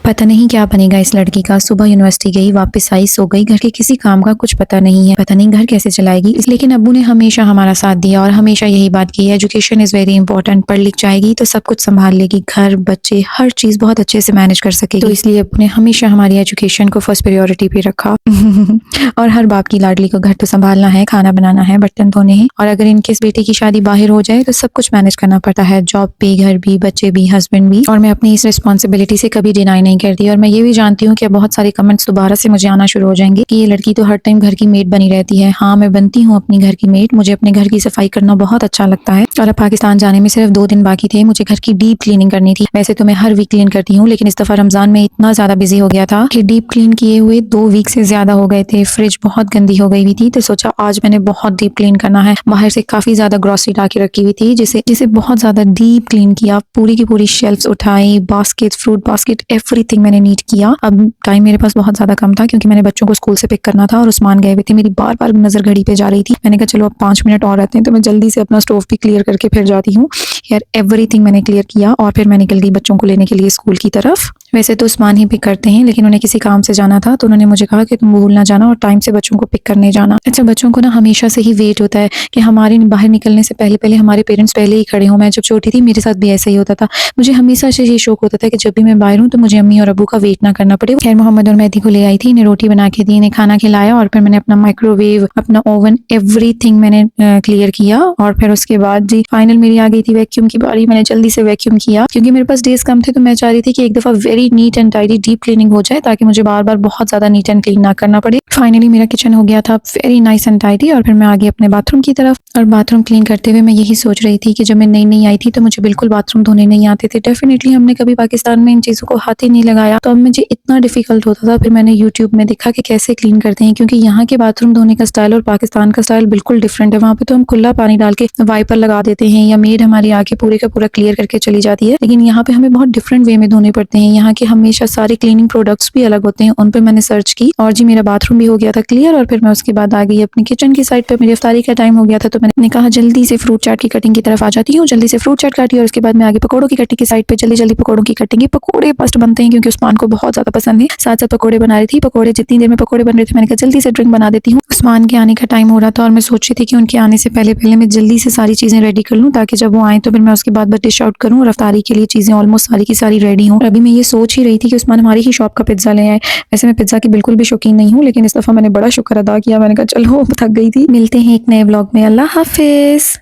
पता नहीं क्या बनेगा इस लड़की का। सुबह यूनिवर्सिटी गई, वापस आई, सो गई, घर के किसी काम का कुछ पता नहीं है, पता नहीं घर कैसे चलाएगी। लेकिन अब्बू ने हमेशा हमारा साथ दिया और हमेशा यही बात की है, एजुकेशन इज वेरी इंपॉर्टेंट, पढ़ लिख जाएगी तो सब कुछ संभाल लेगी, घर बच्चे हर चीज बहुत अच्छे से मैनेज कर सकेगी। तो इसलिए अब्बू ने हमेशा हमारी एजुकेशन को फर्स्ट प्रायोरिटी पे रखा। और हर बाप की लाडली को घर तो संभालना है, खाना बनाना है, बर्तन धोने हैं, और अगर इनकेस बेटे की शादी बाहर हो जाए तो सब कुछ मैनेज करना पड़ता है, जॉब भी, घर भी, बच्चे भी, हस्बैंड भी। और मैं अपनी इस रिस्पॉन्सिबिलिटी से कभी डिनाई नहीं करती। और मैं ये भी जानती हूँ कि बहुत सारे कमेंट्स दोबारा से मुझे आना शुरू हो जाएंगे कि ये लड़की तो हर टाइम घर की मेड बनी रहती है। हाँ, मैं बनती हूँ अपनी घर की मेड, मुझे अपने घर की सफाई करना बहुत अच्छा लगता है। और अब पाकिस्तान जाने में सिर्फ 2 दिन बाकी थे, मुझे घर की डीप क्लीनिंग करनी थी। वैसे तो मैं हर वीक क्लीन करती हूँ, लेकिन इस दफा रमजान में इतना ज्यादा बिजी हो गया था कि डीप क्लीन किए हुए 2 वीक से ज्यादा हो गए थे। फ्रिज बहुत गंदी हो गई हुई थी, तो सोचा आज मैंने बहुत डीप क्लीन करना है। बाहर से काफी ज्यादा ग्रोसरी ला के रखी हुई थी, जिसे जिसे बहुत ज्यादा डीप क्लीन किया, पूरी की पूरी शेल्फ्स उठाई, बास्केट, फ्रूट बास्केट, एवरीथिंग मैंने नीट किया। अब टाइम मेरे पास बहुत ज्यादा कम था क्योंकि मैंने बच्चों को स्कूल से पिक करना था और उस्मान गए हुए थे। मेरी बार बार नजर घड़ी पे जा रही थी। मैंने कहा चलो अब 5 मिनट और रहते हैं, तो मैं जल्दी से अपना स्टोव भी क्लियर करके फिर जाती हूँ। यार एवरीथिंग मैंने क्लियर किया और फिर मैं निकल गई बच्चों को लेने के लिए स्कूल की तरफ। वैसे तो उस्मान ही पिक करते हैं, लेकिन उन्हें किसी काम से जाना था, तो उन्होंने मुझे कहा कि तुम भूल ना जाना और टाइम से बच्चों को पिक करने जाना। अच्छा, बच्चों को ना हमेशा से ही वेट होता है कि हमारे बाहर निकलने से पहले पहले हमारे पेरेंट्स पहले ही खड़े हों। मैं जब छोटी थी मेरे साथ भी ऐसा ही होता था। मुझे हमेशा से ये शौक होता था कि जब भी मैं बाहर हूँ तो मुझे अम्मी और अब्बू का वेट ना करना पड़े। खैर मोहम्मद और मेहदी को ले आई थी, इन्हें रोटी बना के दी, इन्हें खाना खिलाया और फिर मैंने अपना माइक्रोवेव, अपना ओवन, एवरीथिंग मैंने क्लियर किया। और फिर उसके बाद जी फाइनल मेरी आ गई थी वैक्यूम की बारी। मैंने जल्दी से वैक्यूम किया क्योंकि मेरे पास डेज कम थे, तो मैं चाह रही थी कि एक दफा very neat and tidy deep cleaning हो जाए ताकि मुझे बार बार बहुत ज्यादा नीट एंड क्लीन ना करना पड़े। फाइनली मेरा किचन हो गया था वेरी नाइस एंड टाइडी और फिर मैं आ गई अपने बाथरूम की तरफ। और बाथरूम क्लीन करते हुए मैं यही सोच रही थी कि जब मैं नई नई आई थी तो मुझे बिल्कुल बाथरूम धोने नहीं आते थे। डेफिनेटली हमने कभी पाकिस्तान में इन चीजों को हाथ ही नहीं लगाया, तो अब मुझे इतना डिफिकल्ट होता था। फिर मैंने यूट्यूब में देखा कि कैसे क्लीन करते हैं, क्योंकि यहाँ के बाथरूम धोने का स्टाइल और पाकिस्तान का स्टाइल बिल्कुल डिफरेंट है। वहाँ पे तो हम खुला पानी डाल के वाइपर लगा देते हैं या मेड हमारी आके पूरे का पूरा क्लियर करके चली जाती है, लेकिन यहाँ पे हमें बहुत डिफरेंट वे में धोने पड़ते हैं। यहाँ के हमेशा सारे क्लीनिंग प्रोडक्ट्स भी अलग होते हैं। उन पर मैंने सर्च की और जी मेरा बाथरूम भी हो गया था क्लियर। और फिर मैं उसके बाद आ गई अपनी किचन की साइड पे। मेरी इफ्तारी का टाइम हो गया था, तो मैंने कहा जल्दी से फ्रूट चाट की कटिंग की तरफ आ जाती हूँ। जल्दी से फ्रूट चाट काटी और उसके बाद मैं आगे पकौड़ों की कटिंग की साइड पे जल्दी जल्दी पकौड़ों की कटिंग की। पकौड़े फर्स्ट बनते हैं क्योंकि उस्मान को बहुत ज्यादा पसंद है। साथ साथ पकौड़े बना रही थी। पकौड़े जितनी देर में पकौड़े बन रहे थे मैंने कहा जल्दी से ड्रिंक बना देती हूँ। उस्मान के आने का टाइम हो रहा था और मैं सोच रही थी कि उनके आने से पहले पहले मैं जल्दी से सारी चीजें रेडी कर लूँ ताकि जब वो आए तो फिर मैं उसके बाद बस डिश आउट करूँ। और इफ्तारी के लिए चीजें ऑलमोस्ट सारी की सारी रेडी हूँ। अभी मैं ये सोच ही रही थी कि उस्मान हमारी ही शॉप का पिज्जा ले आए। वैसे मैं पिज्जा की बिल्कुल भी शौकीन नहीं हूँ, लेकिन इस दफा मैंने बड़ा शुक्र अदा किया। मैंने कहा चलो थक गई थी। मिलते हैं एक नए ब्लॉग में। अल्लाह हाफिज।